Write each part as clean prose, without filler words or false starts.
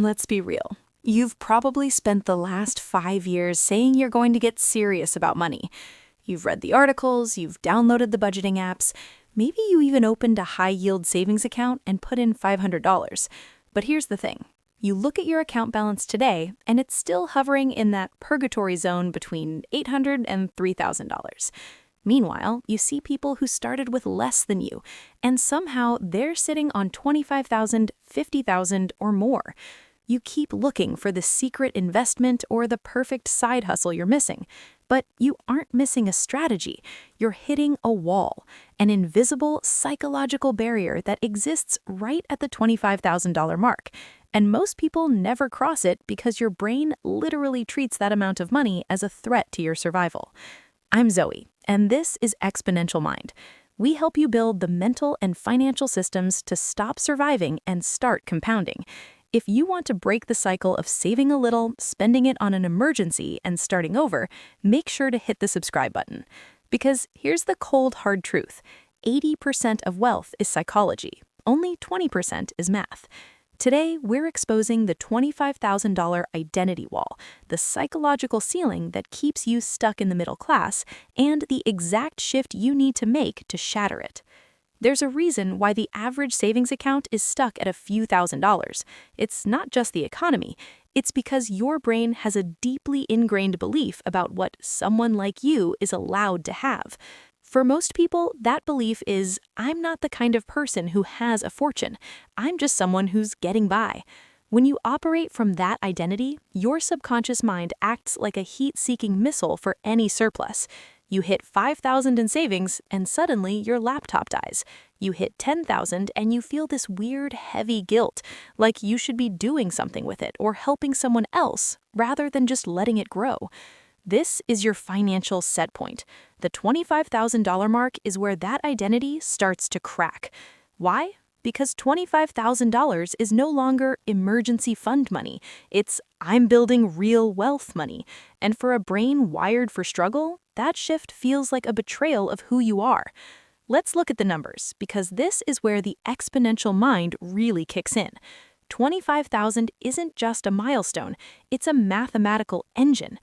Let's be real. You've probably spent the last 5 years saying you're going to get serious about money. You've read the articles, you've downloaded the budgeting apps, maybe you even opened a high-yield savings account and put in $500. But here's the thing. You look at your account balance today, and it's still hovering in that purgatory zone between $800 and $3,000. Meanwhile, you see people who started with less than you, and somehow they're sitting on $25,000, $50,000, or more. You keep looking for the secret investment or the perfect side hustle you're missing. But you aren't missing a strategy. You're hitting a wall, an invisible psychological barrier that exists right at the $25,000 mark. And most people never cross it because your brain literally treats that amount of money as a threat to your survival. I'm Zoe, and this is Exponential Mind. We help you build the mental and financial systems to stop surviving and start compounding. If you want to break the cycle of saving a little, spending it on an emergency, and starting over, make sure to hit the subscribe button. Because here's the cold, hard truth. 80% of wealth is psychology. Only 20% is math. Today, we're exposing the $25,000 identity wall, the psychological ceiling that keeps you stuck in the middle class, and the exact shift you need to make to shatter it. There's a reason why the average savings account is stuck at a few $1,000s. It's not just the economy. It's because your brain has a deeply ingrained belief about what someone like you is allowed to have. For most people, that belief is, I'm not the kind of person who has a fortune. I'm just someone who's getting by. When you operate from that identity, your subconscious mind acts like a heat-seeking missile for any surplus. You hit $5,000 in savings, and suddenly your laptop dies. You hit $10,000, and you feel this weird, heavy guilt, like you should be doing something with it or helping someone else, rather than just letting it grow. This is your financial set point. The $25,000 mark is where that identity starts to crack. Why? Because $25,000 is no longer emergency fund money. It's I'm building real wealth money. And for a brain wired for struggle, that shift feels like a betrayal of who you are. Let's look at the numbers, because this is where the exponential mind really kicks in. 25,000 isn't just a milestone, it's a mathematical engine.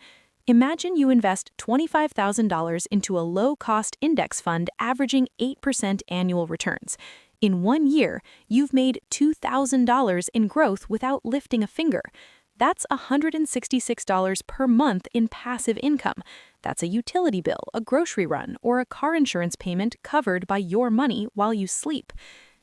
Imagine you invest $25,000 into a low-cost index fund averaging 8% annual returns. In 1 year, you've made $2,000 in growth without lifting a finger. That's $166 per month in passive income. That's a utility bill, a grocery run, or a car insurance payment covered by your money while you sleep.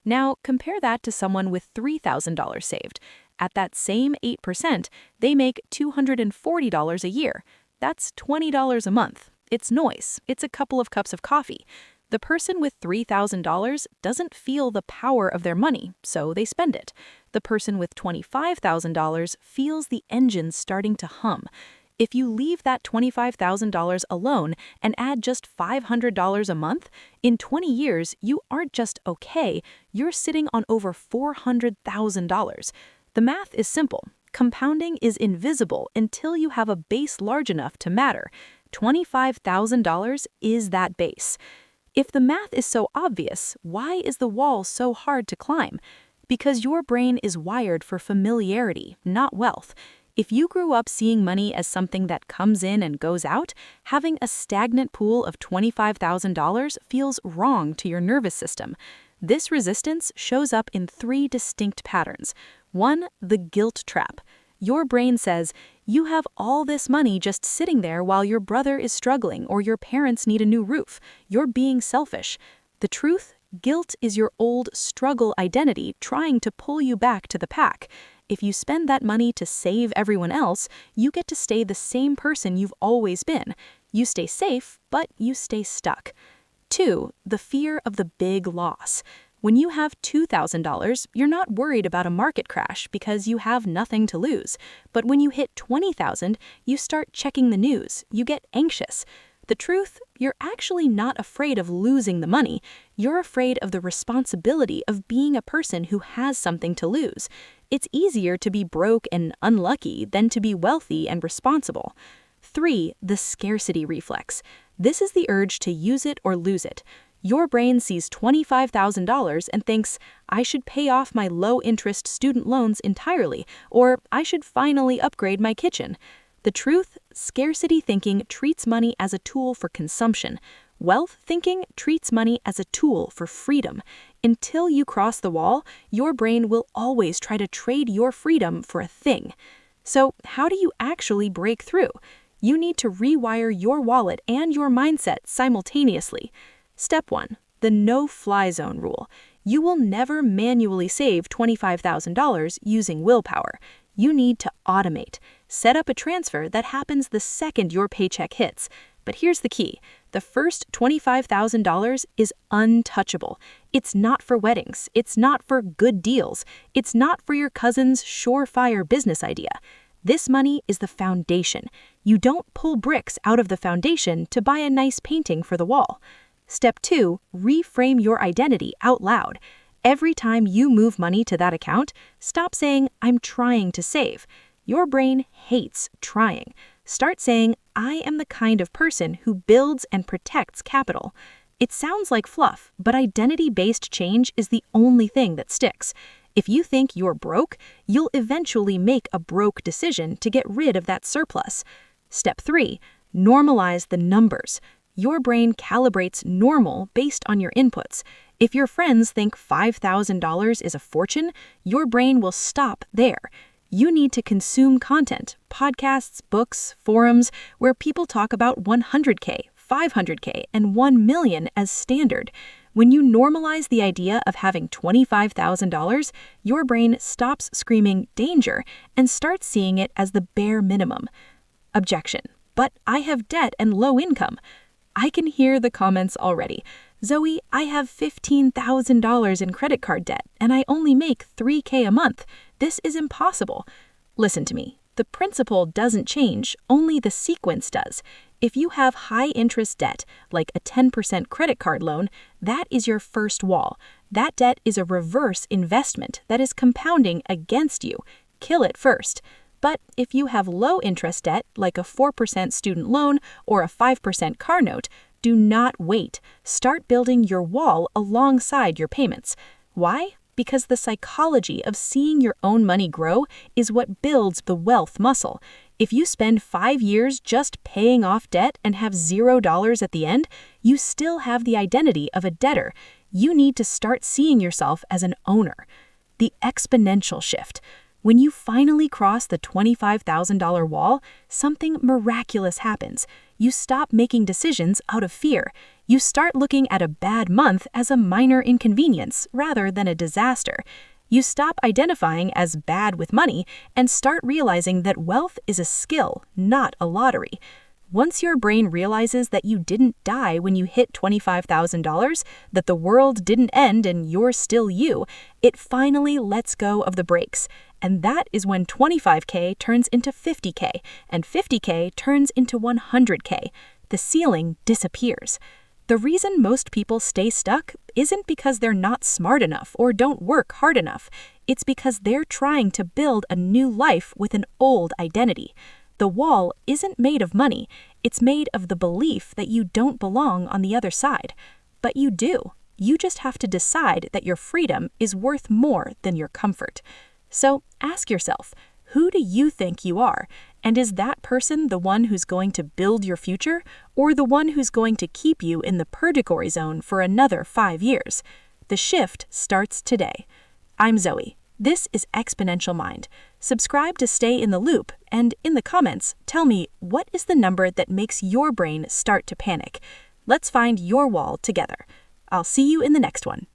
Now, compare that to someone with $3,000 saved. At that same 8%, they make $240 a year. That's $20 a month. It's noise. It's a couple of cups of coffee. The person with $3,000 doesn't feel the power of their money, so they spend it. The person with $25,000 feels the engine starting to hum. If you leave that $25,000 alone and add just $500 a month, in 20 years, you aren't just okay, you're sitting on over $400,000. The math is simple. Compounding is invisible until you have a base large enough to matter. $25,000 is that base. If the math is so obvious, why is the wall so hard to climb? Because your brain is wired for familiarity, not wealth. If you grew up seeing money as something that comes in and goes out, having a stagnant pool of $25,000 feels wrong to your nervous system. This resistance shows up in 3 distinct patterns. 1, the guilt trap. Your brain says, you have all this money just sitting there while your brother is struggling or your parents need a new roof. You're being selfish. The truth? Guilt is your old struggle identity trying to pull you back to the pack. If you spend that money to save everyone else, you get to stay the same person you've always been. You stay safe, but you stay stuck. 2, the fear of the big loss. When you have $2,000, you're not worried about a market crash because you have nothing to lose. But when you hit $20,000, you start checking the news. You get anxious. The truth, you're actually not afraid of losing the money. You're afraid of the responsibility of being a person who has something to lose. It's easier to be broke and unlucky than to be wealthy and responsible. 3, the scarcity reflex. This is the urge to use it or lose it. Your brain sees $25,000 and thinks, I should pay off my low-interest student loans entirely, or I should finally upgrade my kitchen. The truth, scarcity thinking treats money as a tool for consumption. Wealth thinking treats money as a tool for freedom. Until you cross the wall, your brain will always try to trade your freedom for a thing. So, how do you actually break through? You need to rewire your wallet and your mindset simultaneously. Step 1. The no-fly zone rule. You will never manually save $25,000 using willpower. You need to automate. Set up a transfer that happens the second your paycheck hits. But here's the key. The first $25,000 is untouchable. It's not for weddings. It's not for good deals. It's not for your cousin's surefire business idea. This money is the foundation. You don't pull bricks out of the foundation to buy a nice painting for the wall. Step 2, reframe your identity out loud. Every time you move money to that account, stop saying, I'm trying to save. Your brain hates trying. Start saying, I am the kind of person who builds and protects capital. It sounds like fluff, but identity-based change is the only thing that sticks. If you think you're broke, you'll eventually make a broke decision to get rid of that surplus. Step 3, normalize the numbers. Your brain calibrates normal based on your inputs. If your friends think $5,000 is a fortune, your brain will stop there. You need to consume content, podcasts, books, forums, where people talk about 100K, 500K, and 1 million as standard. When you normalize the idea of having $25,000, your brain stops screaming danger and starts seeing it as the bare minimum. Objection. But I have debt and low income. I can hear the comments already. Zoe, I have $15,000 in credit card debt and I only make $3K a month. This is impossible. Listen to me. The principle doesn't change, only the sequence does. If you have high-interest debt, like a 10% credit card loan, that is your first wall. That debt is a reverse investment that is compounding against you. Kill it first. But if you have low-interest debt, like a 4% student loan or a 5% car note, do not wait. Start building your wall alongside your payments. Why? Because the psychology of seeing your own money grow is what builds the wealth muscle. If you spend 5 years just paying off debt and have $0 at the end, you still have the identity of a debtor. You need to start seeing yourself as an owner. The exponential shift. When you finally cross the $25,000 wall, something miraculous happens. You stop making decisions out of fear. You start looking at a bad month as a minor inconvenience rather than a disaster. You stop identifying as bad with money and start realizing that wealth is a skill, not a lottery. Once your brain realizes that you didn't die when you hit $25,000, that the world didn't end and you're still you, it finally lets go of the brakes. And that is when 25K turns into 50K, and 50K turns into 100K. The ceiling disappears. The reason most people stay stuck isn't because they're not smart enough or don't work hard enough. It's because they're trying to build a new life with an old identity. The wall isn't made of money. It's made of the belief that you don't belong on the other side. But you do. You just have to decide that your freedom is worth more than your comfort. So ask yourself, who do you think you are? And is that person the one who's going to build your future, or the one who's going to keep you in the purgatory zone for another 5 years? The shift starts today. I'm Zoe. This is Exponential Mind. Subscribe to stay in the loop, and in the comments, tell me, what is the number that makes your brain start to panic? Let's find your wall together. I'll see you in the next one.